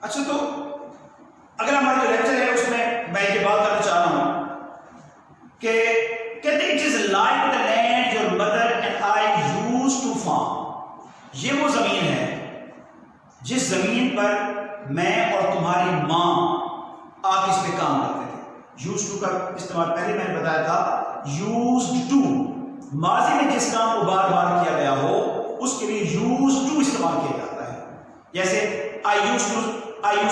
अच्छा, तो अगला हमारा जो लेक्चर है उसमें मैं ये बात करना चाह रहा हूं कि कहते it is like the land your mother and I used to farm. ये वो जमीन है जिस जमीन पर मैं और तुम्हारी मां आके इस पे काम करते थे। यूज्ड टू का इस्तेमाल पहले मैंने बताया था। यूज्ड टू माजी में जिस काम को बार बार किया गया हो उसके लिए यूज्ड टू इस्तेमाल किया जाता है। जैसे I used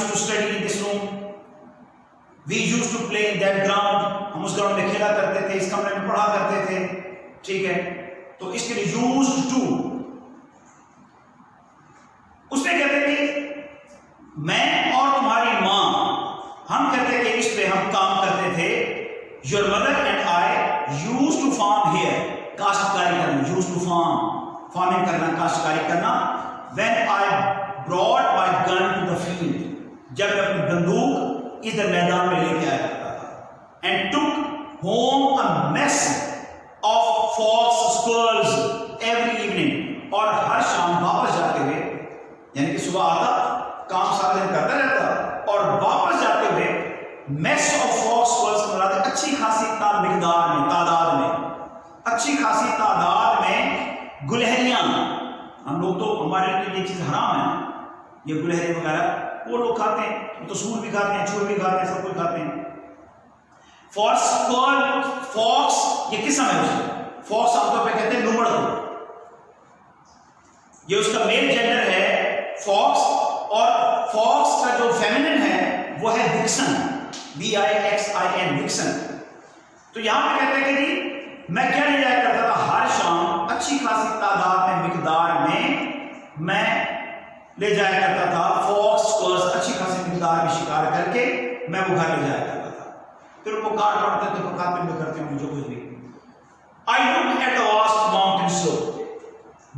to study in this room, we used to play in that ground, हम उस ग्राउंड में खेला करते थे, इस कमरे में पढ़ा करते थे। ठीक है, तो इसके लिए यूज्ड टू। उसमें कहते थे मैं और तुम्हारी मां, हम कहते थे इस पे हम काम करते थे। Your mother and I used to farm here, काश्तकारी करना, यूज्ड टू फार्मिंग करना, काश्तकारी करना। When I brought my gun to the field, जब मैं अपनी बंदूक इधर मैदान में लेके आया करता था। And took home a mess of fox squirrels every evening, और हर शाम वापस जाते हुए, यानी कि सुबह आता, काम सारा दिन करता रहता और वापस जाते हुए मेस ऑफ फॉक्स स्क्वॉल्स का मतलब अच्छी खासी मिकदार में, तादाद में, अच्छी खासी तादाद में गुलहरियां। हम लोग तो, हमारे लिए ये चीज हराम है, ये गुलहरे वगैरह, वो लोग खाते हैं, तो सूर भी खाते हैं, चूहे भी खाते हैं, सब कुछ खाते हैं। फॉक्स ये किस समय है? फॉक्स आमतौर पे कहते हैं लूमड़ को, ये उसका मेल जेंडर है फॉक्स, और फॉक्स का जो फेमिनिन है वो है विक्सन, VIXIN, विक्सन। तो यहां पे कहते हैं कि जी मैं क्या ले जाया करता था, हर शाम अच्छी खासी तादाद में, मिकदार में मैं ले जाया करता था फॉक्स स्क्वॉल्स, अच्छी खासी मिकदार में शिकार करके मैं वो घर ले जाया करता था। फिर उनको काट पड़ते थे, पकाते में करते हैं जो कुछ भी। I look at the vast mountain slope,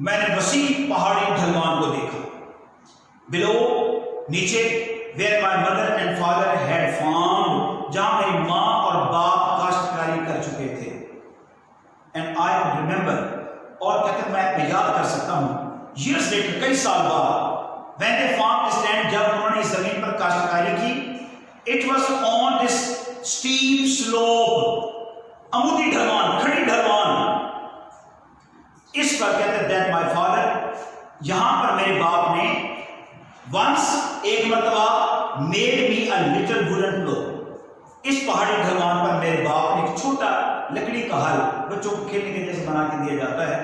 मैंने वसी पहाड़ी ढलवान को देखा। बिलो, नीचे, where my mother and father had farmed, जहां मेरी मां और बाप काश्तकारी कर चुके थे। एंड आई कुड रिमेंबर, और कहते मैं याद कर सकता हूं, years later, कई साल बाद, when they farmed this land, जब उन्होंने इस जमीन पर काश्तकारी की, it was on this steep slope, अमूदी ढलवान, खड़ी ढलवान, इस पर कहते हैं that my father, यहां पर मेरे बाप ने once, एक मरतबा, made me a little wooden plow, इस पहाड़ी ढलवान पर मेरे बाप ने एक छोटा लकड़ी का हल, बच्चों को खेलने के जैसे बना के दिया जाता है,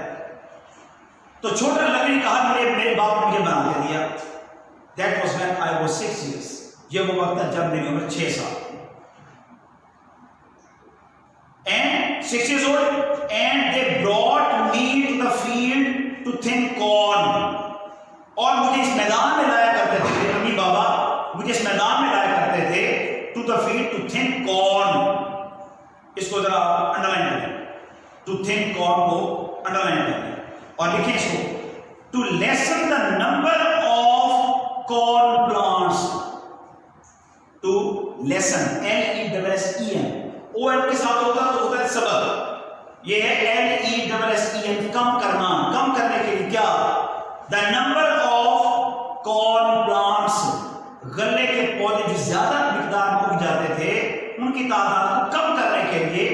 तो छोटा लकड़ी का हल मेरे बाप ने मुझे बना के दिया। That was when I was 6 years, ये वो वक्त था जब मेरी उम्र 6 साल थी। And 6 years old, and they brought me to the field to thin corn, और मुझे इस मैदान में लाया करते थे, मम्मी बाबा मुझे इस मैदान में लाया करते थे, to the field to thin corn, इसको जरा अंडरलाइन करें, to thin corn को अंडरलाइन करें और लिखें इसको, to lessen the number of corn plants, to lessen, LESSEN, ON के साथ होता तो होता है सबक, ये है LESSEN, कम करना, कम करने के लिए क्या, the number of corn plants, गन्ने के पौधे जो ज्यादा मिकदार में उग जाते थे उनकी तादाद को कम करने के लिए,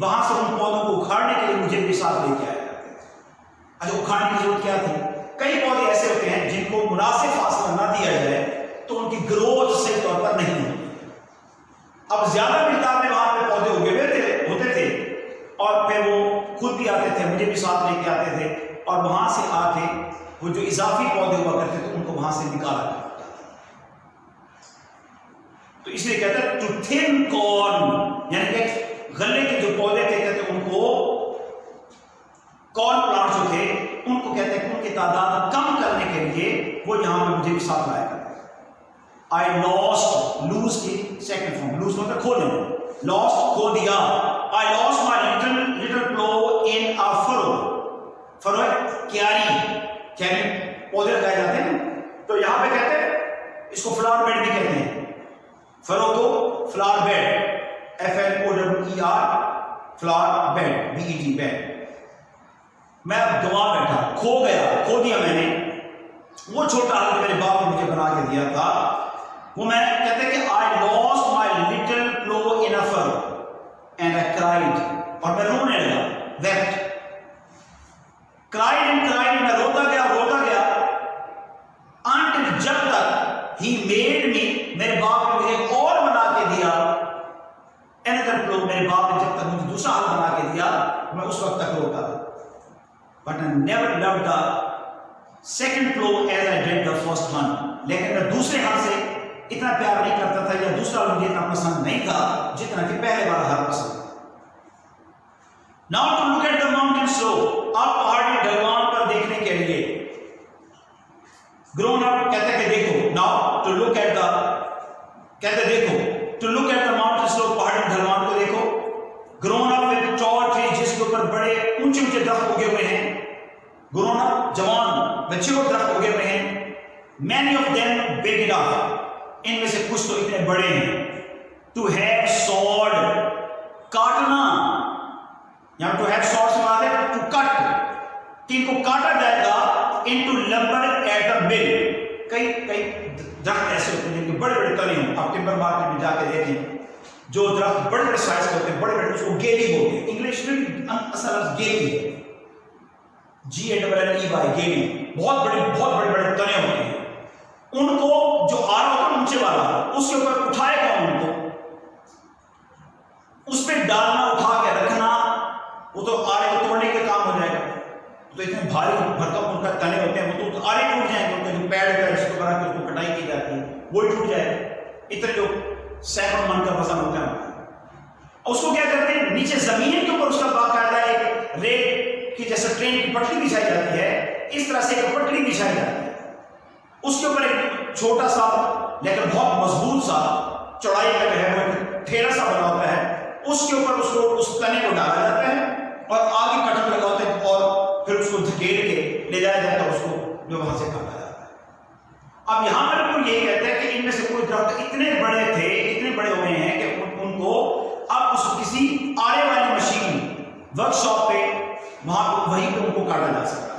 वहां से उन पौधों को उखाड़ने के लिए मुझे भी साथ लेके आया करते थे। अच्छा, उखाड़ने की जरूरत क्या थी? कई पौधे ऐसे होते हैं जिनको मुनासिब फासला ना दिया जाए तो उनकी ग्रोथ सही तौर पर नहीं होती। अब ज्यादा मिकदार में वहां पे पौधे उगे हुए होते थे और फिर वो खुद भी आते थे, मुझे भी साथ लेके आते थे, और वहां से आके वो जो इजाफी पौधे हुआ करते थे उनको वहां से निकाला जाता था। तो इसलिए कहते हैं टू थिन कॉर्न, यानी कि गन्ने के जो पौधे थे कहते उनको, कॉर्न प्लांट जो थे उनको कहते हैं उनकी तादाद कम करने के लिए वो यहां पे मुझे भी साथ लाया करते हैं। आई लॉस्ट, लूज की सेकंड फॉर्म, लूज मतलब खो देना, लॉस्ट खो दिया। I lost my little plough in a furrow, furrow क्यारी, क्यारी पौधे लगाए जाते हैं ना, तो यहां पे कहते हैं इसको फ्लावर बेड भी कहते हैं, फरो को flower bed, FLOWER, flower bed, BED bed. मैं अब गवा बैठा, खो गया, खो दिया मैंने वो छोटा हल मेरे बाप ने मुझे बना के दिया था। वो मैं कहते कि I lost my little plough in a fur and I cried, और मैं रोने लगा, वेप्ट, क्राइड एंड क्राइड, मैं रोता गया until जब तक he made me, मेरे बाप ने मुझे और बना के दिया, another flow, मेरे बाप ने जब तक मुझे दूसरा हाल बना के दिया, मैं उस वक्त तक रोता, but I never loved the second flow as I did the first one, लेकिन मैं दूसरे हाल से इतना प्यार नहीं करता था, या दूसरा मुझे इतना पसंद नहीं था जितना कि पहले वाला हाल पसंद। Now to look at the mountain slope, आप पहाड़ी ढलान पर देखने के लिए, grown up कहते कि देखो, now to look at the, कहते देखो, to look at the mountain slope, पहाड़ी ढलान को देखो, grown up with tall trees, जिसके ऊपर बड़े ऊंचे ऊंचे दरख्त उगे हुए हैं, grown up जवान मैच्योर दरख्त उगे हुए हैं, many of them big enough, इनमें से कुछ तो इतने बड़े हैं, to have sword, काटना, यहाँ to have sword से बात है to cut, कि इनको काटा जाएगा into lumber at the mill। कई दरख्त ऐसे होते हैं जिनके बड़े बड़े तने हों, आप टिम्बर मार्केट में जाके देखें, जो दरख्त बड़े बड़े साइज के होते हैं, बड़े बड़े, उसको गेली बोलते हैं, इंग्लिश में असल गेली है, GALLEY, गेली, बहुत बड़े बड़े तने होते हैं, उनको जो आरा होता है ऊंचे वाला, उसके ऊपर उठाएगा उनको, उस पर डालना, उठा के रखना, वो तो आरे को तोड़ने के काम हो जाएगा, तो इतने भारी भरकम उनका तने होते हैं, वो तो आरे टूट जाएंगे, उनके जो पैड होता है जिसको बना के उसको कटाई की जाती है वो ही टूट जाएगा, इतने जो सैकड़ों मन का वजन होता है। उसको क्या करते हैं, नीचे जमीन के ऊपर उसका बाकायदा एक रेत की जैसे ट्रेन की पटरी बिछाई जाती है, इस तरह से एक पटरी बिछाई जाती है, उसके ऊपर एक छोटा सा लेकिन बहुत मजबूत सा चौड़ाई का जो है वो एक ठेला सा बना होता है, उसके ऊपर उसको उस तने को डाला जाता है और आगे कटक लगा होता है, और फिर उसको धकेल के ले जाया जाता है, उसको जो वहां से काटा जाता है। अब यहां पर वो ये कहते हैं कि इनमें से कोई दरख्त इतने बड़े थे, इतने बड़े हो गए हैं कि उनको अब उसको किसी आरे वाली मशीन वर्कशॉप पे वहां वहीं पे उनको काटा जा सकता है।